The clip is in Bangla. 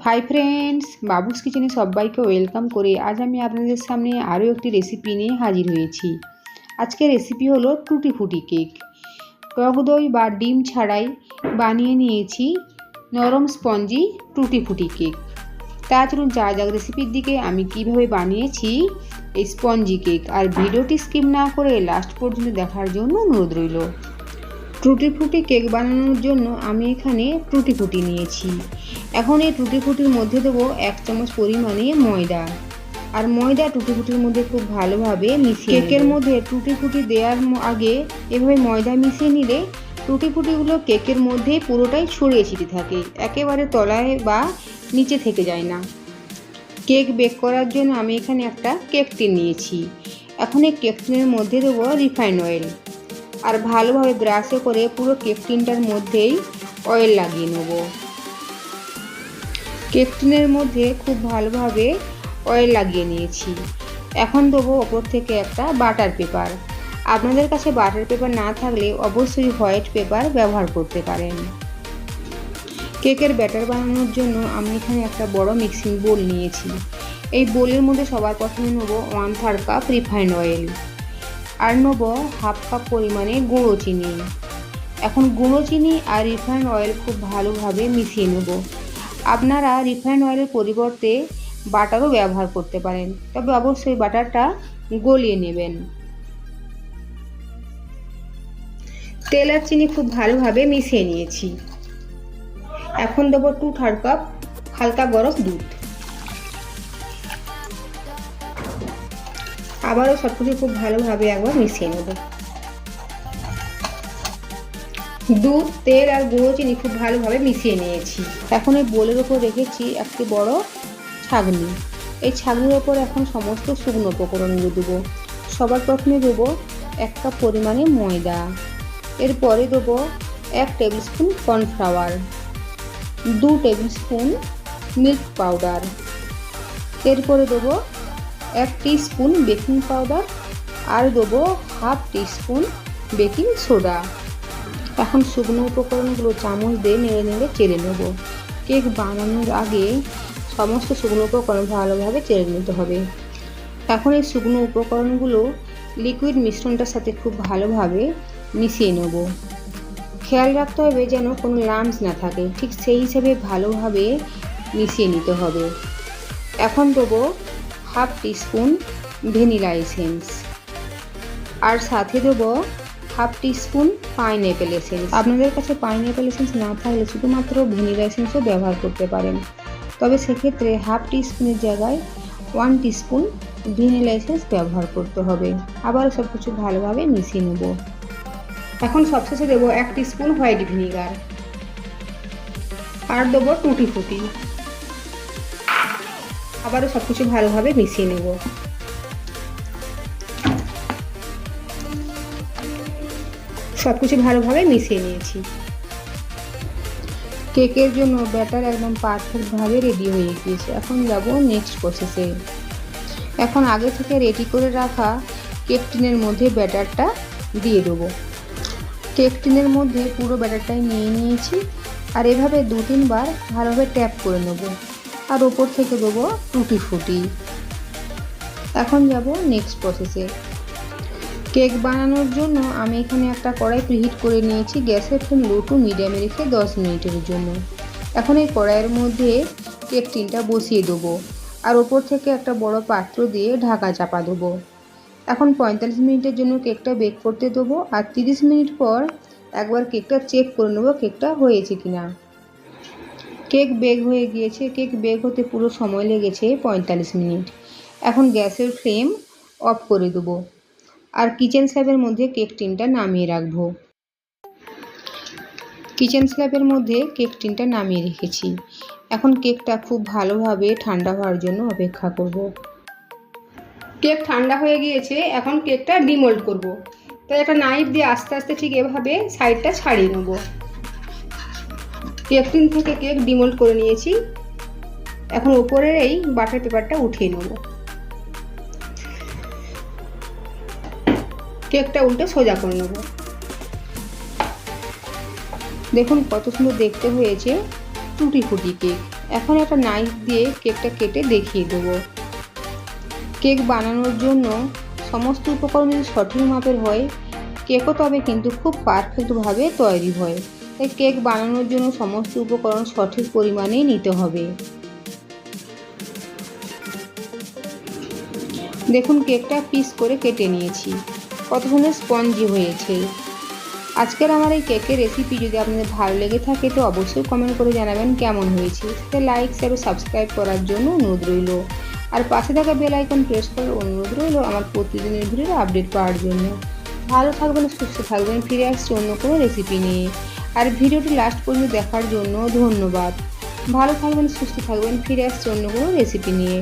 হাই ফ্রেন্ডস, বাবুস কিচেনে সবাইকে ওয়েলকাম করে আজ আমি আপনাদের সামনে আরও একটি রেসিপি নিয়ে হাজির হয়েছি। আজকের রেসিপি হলো টুটি ফুটি কেক। টক দই বা ডিম ছাড়াই বানিয়ে নিয়েছি নরম স্পঞ্জি টুটি ফুটি কেক। তা চলুন যাওয়া যাক রেসিপির দিকে। আমি কিভাবে বানিয়েছি এই স্পঞ্জি কেক, আর ভিডিওটি স্কিপ না করে লাস্ট পর্যন্ত দেখার জন্য অনুরোধ রইল। টুটি ফুটি কেক বানানোর জন্য আমি এখানে টুটি ফুটি নিয়েছি। এখন এই টুটি ফুটির মধ্যে দেবো 1 চামচ পরিমাণে ময়দা, আর ময়দা টুটি ফুটির মধ্যে খুব ভালোভাবে মিশিয়ে কেকের মধ্যে টুটি ফুটি দেওয়ার আগে এভাবে ময়দা মিশিয়ে নিলে টুটি ফুটিগুলো কেকের মধ্যে পুরোটাই ছড়িয়ে ছিটিয়ে থাকে, একেবারে তলায় বা নিচে থেকে যায় না। কেক বেক করার জন্য আমি এখানে একটা কেক টিন নিয়েছি। এখন এই কেক টিনের মধ্যে দেবো রিফাইন্ড অয়েল, আর ভালোভাবে ব্রাশে করে পুরো কেক টিনটার মধ্যেই অয়েল লাগিয়ে নেব। কেক টিনের মধ্যে খুব ভালোভাবে অয়েল লাগিয়ে নিয়েছি। এখন দেবো ওপর থেকে একটা বাটার পেপার। আপনাদের কাছে বাটার পেপার না থাকলে অবশ্যই হোয়াইট পেপার ব্যবহার করতে পারেন। কেকের ব্যাটার বানানোর জন্য আমি এখানে একটা বড় মিক্সিং বোল নিয়েছি। এই বোলের মধ্যে সবার প্রথমে নেব 1/3 কাপ রিফাইন্ড অয়েল, আর নেব 1/2 কাপ পরিমাণে গুঁড়ো চিনি। এখন গুঁড়ো চিনি আর রিফাইন্ড অয়েল খুব ভালোভাবে মিশিয়ে নেব। আপনারা রিফাইন্ড অয়েলের পরিবর্তে বাটারও ব্যবহার করতে পারেন, তবে অবশ্যই বাটারটা গলিয়ে নেবেন। তেল আর চিনি খুব ভালোভাবে মিশিয়ে নিয়েছি। এখন দেবো 2/3 কাপ হালকা গরম দুধ। আবারও সবকিছু খুব ভালোভাবে একবার মিশিয়ে নেব। দুধ, তেল আর গুঁড়ো চিনি খুব ভালোভাবে মিশিয়ে নিয়েছি। এখন এই বোলের ওপর রেখেছি একটি বড় ছাঁকনি। এই ছাঁকনির ওপর এখন সমস্ত শুকনো উপকরণগুলো দেবো। সবার প্রথমে দেবো 1 কাপ পরিমাণে ময়দা, এরপরে দেবো 1 table spoon cornflour, 2 table spoon milk powder, এরপরে দেবো 1 টিস্পুন বেকিং পাউডার, আর দেবো 1/2 টিস্পুন বেকিং সোডা। এখন শুকনো উপকরণগুলো চামচ দিয়ে নেড়ে নেড়ে চেড়ে নেব। কেক বানানোর আগে সমস্ত শুকনো উপকরণ ভালোভাবে চেড়ে নিতে হবে। এখন এই শুকনো উপকরণগুলো লিকুইড মিশ্রণটার সাথে খুব ভালোভাবে মিশিয়ে নেব। খেয়াল রাখতে হবে যেন কোনো লাম্পস না থাকে, ঠিক সেই হিসেবে ভালোভাবে মিশিয়ে নিতে হবে। এখন দেবো 1/2 টিস্পুন ভ্যানিলা এসেন্স, আর সাথে দেবো 1/2 টিস্পুন পাইনঅ্যাপেল এসেন্স। আপনাদের কাছে পাইনঅ্যাপেল এসেন্স না থাকলে শুধুমাত্র ভ্যানিলা এসেন্সও ব্যবহার করতে পারেন, তবে সেক্ষেত্রে 1/2 টিস্পুনের জায়গায় 1 টিস্পুন ভ্যানিলা এসেন্স ব্যবহার করতে হবে। আবার সব কিছু ভালোভাবে মিশিয়ে নেব। এখন সবশেষে দেবো 1 টিস্পুন হোয়াইট ভিনিগার, আর দেবো টুটি ফুটি। আবারও সব কিছু ভালোভাবে মিশিয়ে নেব। সব কিছু ভালোভাবে মিশিয়ে নিয়েছি। কেকের জন্য ব্যাটার একদম পারফেক্টভাবে রেডি হয়ে গিয়েছে। এখন যাব নেক্সট প্রসেসে। এখন আগে থেকে রেডি করে রাখা কেক টিনের মধ্যে ব্যাটারটা দিয়ে দেবো। কেক টিনের মধ্যে পুরো ব্যাটারটাই নিয়ে নিয়েছি, আর এভাবে 2-3 বার ভালোভাবে ট্যাপ করে নেব, আর ওপর থেকে দেবো টুটি ফুটি। এখন যাব নেক্সট প্রসেসে। কেক বানানোর জন্য আমি এখানে একটা কড়াই প্রিহিট করে নিয়েছি। গ্যাসের ফ্লেম লো টু মিডিয়ামে রেখে 10 মিনিটের জন্য। এখন এই কড়াইয়ের মধ্যে কেক টিনটা বসিয়ে দেবো, আর ওপর থেকে একটা বড় পাত্র দিয়ে ঢাকা চাপা দেবো। এখন 45 মিনিটের জন্য কেকটা বেক করতে দেবো, আর 30 মিনিট পর একবার কেকটা চেক করে নেবো কেকটা হয়েছে কিনা। কেক বেক হয়ে গিয়েছে। কেক বেক হতে পুরো সময় লেগেছে 45 মিনিট। এখন গ্যাসের ফ্লেম অফ করে দেবো, আর কিচেন স্ল্যাবের মধ্যে কেক টিনটা নামিয়ে রাখবো। কিচেন স্ল্যাবের মধ্যে কেক টিনটা নামিয়ে রেখেছি। এখন কেকটা খুব ভালোভাবে ঠান্ডা হওয়ার জন্য অপেক্ষা করব। কেক ঠান্ডা হয়ে গিয়েছে। এখন কেকটা ডিমোল্ড করব। তাই একটা নাইফ দিয়ে আস্তে আস্তে ঠিক এভাবে সাইডটা ছাড়িয়ে নেব। কেক টিন থেকে কেক ডিমোল্ড করে নিয়েছি। এখন উপরের এই বাটার পেপারটা উঠিয়ে নেব। কেকটা উল্টে সোজা করে নেব। দেখুন কত সুন্দর দেখতে হয়েছে টুটি ফুটি কেক। এখন একটা নাইফ দিয়ে কেকটা কেটে দেখিয়ে দেবো। কেক বানানোর জন্য সমস্ত উপকরণ যদি সঠিক মাপের হয়, কেকও তবে কিন্তু খুব পারফেক্টভাবে তৈরি হয়। তাই কেক বানানোর জন্য সমস্ত উপকরণ সঠিক পরিমাণেই নিতে হবে। দেখুন কেকটা পিস করে কেটে নিয়েছি, কত সুন্দর স্পঞ্জি হয়েছে। আজকের আমার এই কেকের রেসিপি যদি আপনাদের ভালো লেগে থাকে তো অবশ্যই কমেন্ট করে জানাবেন কেমন হয়েছে। সাথে লাইক, শেয়ার ও সাবস্ক্রাইব করার জন্য অনুরোধ রইল। আর পাশে থাকা বেল আইকন প্রেস করার অনুরোধ রইল আমার প্রতিদিনের ভিডিওর আপডেট পাওয়ার জন্য। ভালো থাকবেন, সুস্থ থাকবেন। ফিরে আসছি অন্য কোনো রেসিপি নিয়ে। আর ভিডিওটি লাস্ট পর্যন্ত দেখার জন্য ধন্যবাদ। ভালো থাকবেন, সুস্থ থাকবেন। ফিরে আসছি অন্য কোনো রেসিপি নিয়ে।